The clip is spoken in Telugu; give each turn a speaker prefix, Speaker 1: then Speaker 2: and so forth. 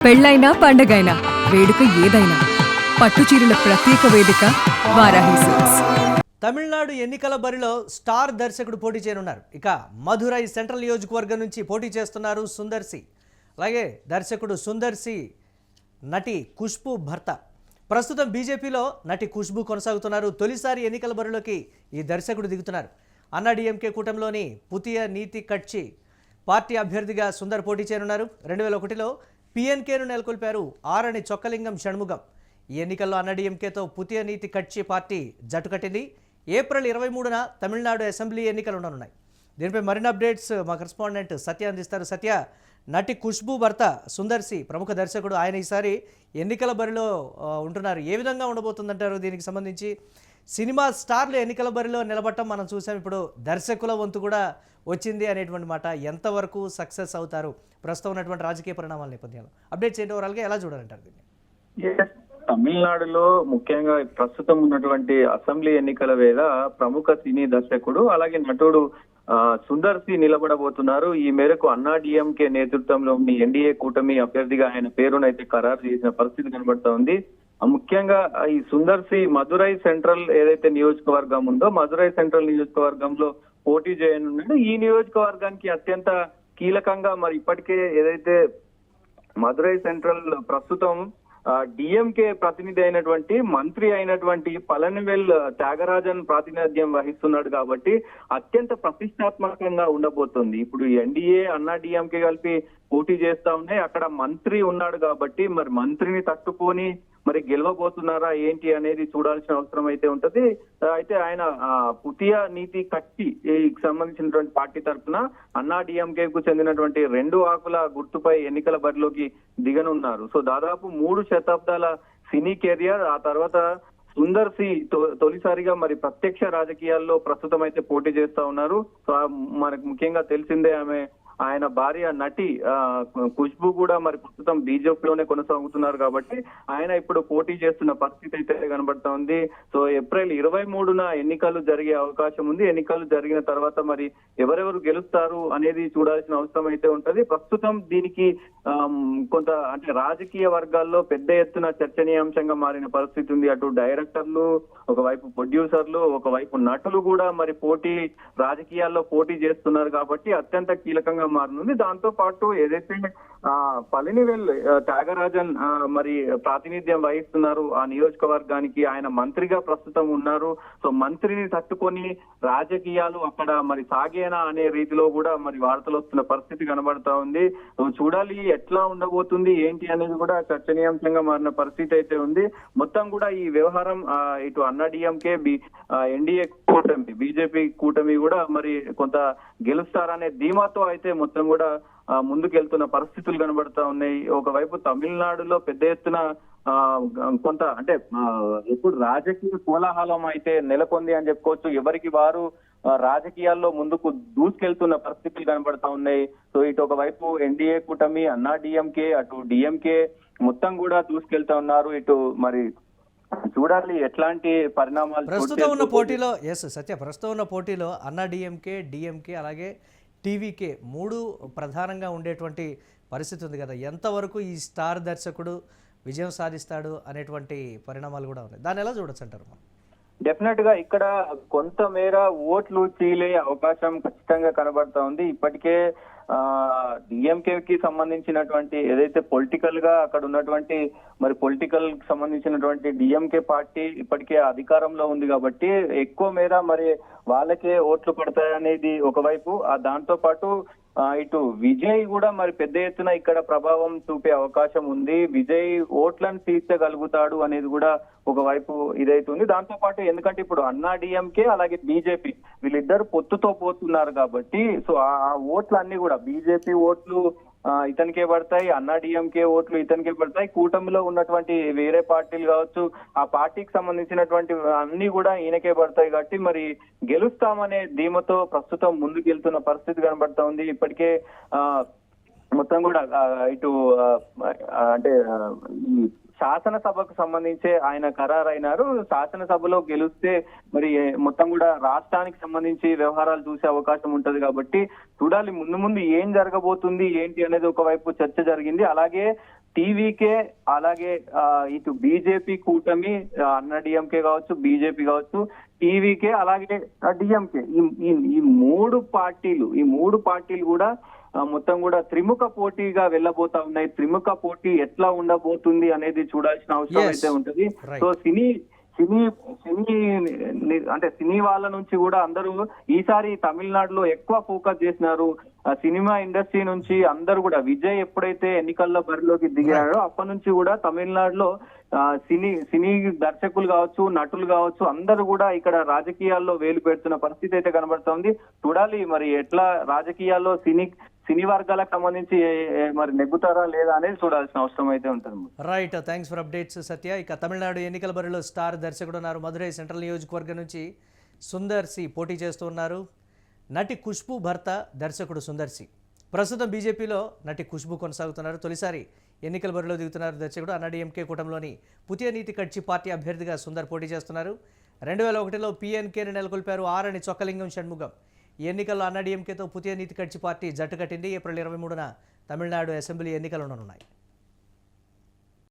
Speaker 1: పెళ్ళైనా పండగైనా వేడుక ఏదైనా పట్టుచీరల ప్రత్యేక వేదిక వారాహి సిల్క్స్.
Speaker 2: తమిళనాడు ఎన్నికల బరిలో స్టార్ దర్శకుడు పోటీ చేయనున్నారు. ఇక మధురై సెంట్రల్ నియోజకవర్గం నుంచి పోటీ చేస్తున్నారు సుందర్సి. అలాగే దర్శకుడు సుందర్సి నటి ఖుష్బూ భర్త. ప్రస్తుతం బీజేపీలో నటి ఖుష్బూ కొనసాగుతున్నారు. తొలిసారి ఎన్నికల బరిలోకి ఈ దర్శకుడు దిగుతున్నారు. అన్నాడీఎంకే కూటమిలోని పుతియ నీతి కట్చి పార్టీ అభ్యర్థిగా సుందర్ పోటీ చేయనున్నారు. 2001లో పిఎన్కేను నెలకొల్పారు ఆరణి చొక్కలింగం షణ్ముగం. ఈ ఎన్నికల్లో అన్నాడీఎంకేతో పుతియ నీతి కట్చి పార్టీ జట్టు కట్టింది. ఏప్రిల్ 23న తమిళనాడు అసెంబ్లీ ఎన్నికలు ఉండనున్నాయి. దీనిపై మరిన్ని అప్డేట్స్ మా కరెస్పాండెంట్ సత్య అందిస్తారు. సత్య, నటి ఖుష్బూ భర్త సుందర్సి ప్రముఖ దర్శకుడు, ఆయన ఈసారి ఎన్నికల బరిలో ఉంటున్నారు. ఏ విధంగా ఉండబోతుందంటారు? దీనికి సంబంధించి సినిమా స్టార్లు ఎన్నికల బరిలో నిలబడటం మనం చూసాం. ఇప్పుడు దర్శకుల వంతు కూడా వచ్చింది అనేటువంటి మాట. ఎంతవరకు సక్సెస్ అవుతారు ప్రస్తుతం ఉన్నటువంటి రాజకీయ పరిణామాల నేపథ్యంలో? అప్డేట్ చేయడం ఓవరాల్గా ఎలా చూడాలంటారు దీన్ని?
Speaker 3: తమిళనాడులో ముఖ్యంగా ప్రస్తుతం ఉన్నటువంటి అసెంబ్లీ ఎన్నికల వేళ ప్రముఖ సినీ దర్శకుడు అలాగే నటుడు సుందర్సి నిలబడబోతున్నారు. ఈ మేరకు అన్నాడీఎంకే నేతృత్వంలోని ఎన్డీఏ కూటమి అభ్యర్థిగా ఆయన పేరునైతే ఖరారు చేసిన పరిస్థితి కనబడతా ఉంది. ముఖ్యంగా ఈ సుందర్సి మధురై సెంట్రల్ ఏదైతే నియోజకవర్గం ఉందో మధురై సెంట్రల్ నియోజకవర్గంలో పోటీ చేయనున్నాడు. ఈ నియోజకవర్గానికి అత్యంత కీలకంగా మరి ఇప్పటికే ఏదైతే మధురై సెంట్రల్ ప్రస్తుతం డిఎంకే ప్రతినిధి అయినటువంటి మంత్రి అయినటువంటి పళనివేల్ త్యాగరాజన్ ప్రాతినిధ్యం వహిస్తున్నాడు కాబట్టి అత్యంత ప్రతిష్టాత్మకంగా ఉండబోతుంది. ఇప్పుడు ఎన్డీఏ అన్నా డిఎంకే కలిపి పోటీ చేస్తా ఉన్నాయి. అక్కడ మంత్రి ఉన్నాడు కాబట్టి మరి మంత్రిని తట్టుకొని మరి గెలవబోతున్నారా ఏంటి అనేది చూడాల్సిన అవసరం అయితే ఉంటది. అయితే ఆయన పుతియ నీతి కట్టి సంబంధించినటువంటి పార్టీ తరఫున అన్నా డిఎంకే కు చెందినటువంటి 2 ఆకుల గుర్తుపై ఎన్నికల బరిలోకి దిగనున్నారు. సో దాదాపు 3 శతాబ్దాల సినీ కెరియర్, ఆ తర్వాత సుందర్సి తొలిసారిగా మరి ప్రత్యక్ష రాజకీయాల్లో ప్రస్తుతం అయితే పోటీ చేస్తా ఉన్నారు. సో మనకు ముఖ్యంగా తెలిసిందే ఆయన భార్య నటి ఖుష్బూ కూడా మరి ప్రస్తుతం బీజేపీలోనే కొనసాగుతున్నారు కాబట్టి ఆయన ఇప్పుడు పోటీ చేస్తున్న పరిస్థితి అయితే కనబడతా ఉంది. సో ఏప్రిల్ 23న ఎన్నికలు జరిగే అవకాశం ఉంది. ఎన్నికలు జరిగిన తర్వాత మరి ఎవరెవరు గెలుస్తారు అనేది చూడాల్సిన అవసరం అయితే ఉంటది. ప్రస్తుతం దీనికి కొంత అంటే రాజకీయ వర్గాల్లో పెద్ద ఎత్తున చర్చనీయాంశంగా మారిన పరిస్థితి ఉంది. అటు డైరెక్టర్లు, ఒకవైపు ప్రొడ్యూసర్లు, ఒకవైపు నటులు కూడా మరి రాజకీయాల్లో పోటీ చేస్తున్నారు కాబట్టి అత్యంత కీలకంగా మారనుంది. దాంతో పాటు ఏదైతే పళనివేల్ త్యాగరాజన్ మరి ప్రాతినిధ్యం వహిస్తున్నారు ఆ నియోజకవర్గానికి, ఆయన మంత్రిగా ప్రస్తుతం ఉన్నారు. సో మంత్రిని తట్టుకొని రాజకీయాలు అక్కడ మరి సాగేనా అనే రీతిలో కూడా మరి వార్తలు వస్తున్న పరిస్థితి కనబడతా ఉంది. చూడాలి ఎట్లా ఉండబోతుంది ఏంటి అనేది కూడా చర్చనీయాంశంగా మారిన పరిస్థితి అయితే ఉంది. మొత్తం కూడా ఈ వ్యవహారం ఇటు అన్నాడీఎంకే ఎన్డీఏ కూటమి బీజేపీ కూటమి కూడా మరి కొంత గెలుస్తారనే ధీమాతో అయితే మొత్తం కూడా ముందుకెళ్తున్న పరిస్థితులు కనబడతా ఉన్నాయి. ఒకవైపు తమిళనాడులో పెద్ద ఎత్తున కొంత అంటే ఇప్పుడు రాజకీయ కోలాహలం అయితే నెలకొంది అని చెప్పుకోవచ్చు. ఎవరికి వారు రాజకీయాల్లో ముందుకు దూసుకెళ్తున్న పరిస్థితులు కనబడతా ఉన్నాయి. సో ఇటు ఒకవైపు ఎన్డీఏ కూటమి, అన్నా డిఎంకే, అటు డిఎంకే మొత్తం కూడా దూసుకెళ్తా ఉన్నారు. ఇటు మరి చూడాలి ఎట్లాంటి పరిణామాలు
Speaker 2: ప్రస్తుతం ఉన్న పోటీలో. ప్రస్తుతం ఉన్న పోటీలో అన్నా డిఎంకే అలాగే టీవీకే 3 ప్రధానంగా ఉండేటువంటి పరిస్థితి ఉంది కదా. ఎంతవరకు ఈ స్టార్ దర్శకుడు విజయం సాధిస్తాడు అనేటువంటి పరిణామాలు కూడా ఉన్నాయి. దాన్ని ఎలా చూడొచ్చు అంటారు?
Speaker 3: డెఫినెట్ గా ఇక్కడ కొంతమేర ఓట్లు చీలే అవకాశం ఖచ్చితంగా కనబడతా ఉంది. ఇప్పటికే డిఎంకేకి సంబంధించినటువంటి ఏదైతే పొలిటికల్ గా అక్కడ ఉన్నటువంటి మరి పొలిటికల్ సంబంధించినటువంటి డిఎంకే పార్టీ ఇప్పటికే అధికారంలో ఉంది కాబట్టి ఎక్కువ మేర మరి వాళ్ళకే ఓట్లు పడతాయనేది ఒకవైపు. దాంతో పాటు ఇటు విజయ్ కూడా మరి పెద్ద ఎత్తున ఇక్కడ ప్రభావం చూపే అవకాశం ఉంది. విజయ్ ఓట్లను తీర్చగలుగుతాడు అనేది కూడా ఒకవైపు ఇదైతుంది. దాంతో పాటు ఎందుకంటే ఇప్పుడు అన్నా డిఎంకే అలాగే బీజేపీ వీళ్ళిద్దరు పొత్తుతో పోతున్నారు కాబట్టి సో ఆ ఓట్లు అన్ని కూడా బీజేపీ ఓట్లు ఇతనికే పడతాయి, అన్నా డిఎంకే ఓట్లు ఇతనికే పడతాయి. కూటమిలో ఉన్నటువంటి వేరే పార్టీలు కావచ్చు, ఆ పార్టీకి సంబంధించినటువంటి అన్ని కూడా ఈయనకే పడతాయి కాబట్టి మరి గెలుస్తామనే ధీమతో ప్రస్తుతం ముందుకెళ్తున్న పరిస్థితి కనబడతా ఉంది. ఇప్పటికే మొత్తం కూడా ఇటు అంటే ఈ శాసనసభకు సంబంధించే ఆయన ఖరారైనారు. శాసనసభలో గెలిస్తే మరి మొత్తం కూడా రాష్ట్రానికి సంబంధించి వ్యవహారాలు చూసే అవకాశం ఉంటది కాబట్టి చూడాలి ముందు ముందు ఏం జరగబోతుంది ఏంటి అనేది ఒకవైపు చర్చ జరిగింది. అలాగే టీవీకే అలాగే ఇటు బీజేపీ కూటమి అన్నా డిఎంకే కావచ్చు, బీజేపీ కావచ్చు, టీవీకే అలాగే డిఎంకే ఈ మూడు పార్టీలు కూడా మొత్తం కూడా త్రిముఖ పోటీగా వెళ్ళబోతా ఉన్నాయి. త్రిముఖ పోటీ ఎట్లా ఉండబోతుంది అనేది చూడాల్సిన అవసరం
Speaker 2: Yes.
Speaker 3: అయితే ఉంటది.
Speaker 2: Right.
Speaker 3: సో సినీ అంటే సినీ వాళ్ళ నుంచి కూడా అందరూ ఈసారి తమిళనాడులో ఎక్కువ ఫోకస్ చేసినారు. సినిమా ఇండస్ట్రీ నుంచి అందరూ కూడా విజయ్ ఎప్పుడైతే ఎన్నికల్లో బరిలోకి దిగారో అప్పటి నుంచి కూడా తమిళనాడులో సినీ దర్శకులు కావచ్చు, నటులు కావచ్చు, అందరూ కూడా ఇక్కడ రాజకీయాల్లో వేలు పెడుతున్న పరిస్థితి అయితే కనబడుతోంది. చూడాలి మరి ఎట్లా రాజకీయాల్లో సినీ వర్గాలకు సంబంధించి మరి నెగ్గుతారా లేదా అనేది చూడాల్సిన అవసరం అయితే ఉంటుంది.
Speaker 2: రైట్, థ్యాంక్స్ ఫర్ అప్డేట్స్ సత్య. ఇక తమిళనాడు ఎన్నికల బరిలో స్టార్ దర్శకుడు ఉన్నారు. మధురై సెంట్రల్ నియోజకవర్గం నుంచి సుందర్ సి పోటీ చేస్తూ ఉన్నారు. నటి ఖుష్బూ భర్త దర్శకుడు సుందర్ సి. ప్రస్తుతం బీజేపీలో నటి ఖుష్బూ కొనసాగుతున్నారు. తొలిసారి ఎన్నికల బరిలో దిగుతున్నారు దర్శకుడు. అన్నాడీఎంకే కూటమిలోని పుతియ నీతి కట్చి పార్టీ అభ్యర్థిగా సుందర్ పోటీ చేస్తున్నారు. 2001లో పిఎన్కేని నెలకొల్పారు ఆరని చొక్కలింగం షణ్ముగం. ఈ ఎన్నికల్లో అన్నాడీఎంకేతో పుతియ నీతి కట్చి పార్టీ జట్టు కట్టింది. ఏప్రిల్ 23న తమిళనాడు అసెంబ్లీ ఎన్నికలు ఉండనున్నాయి.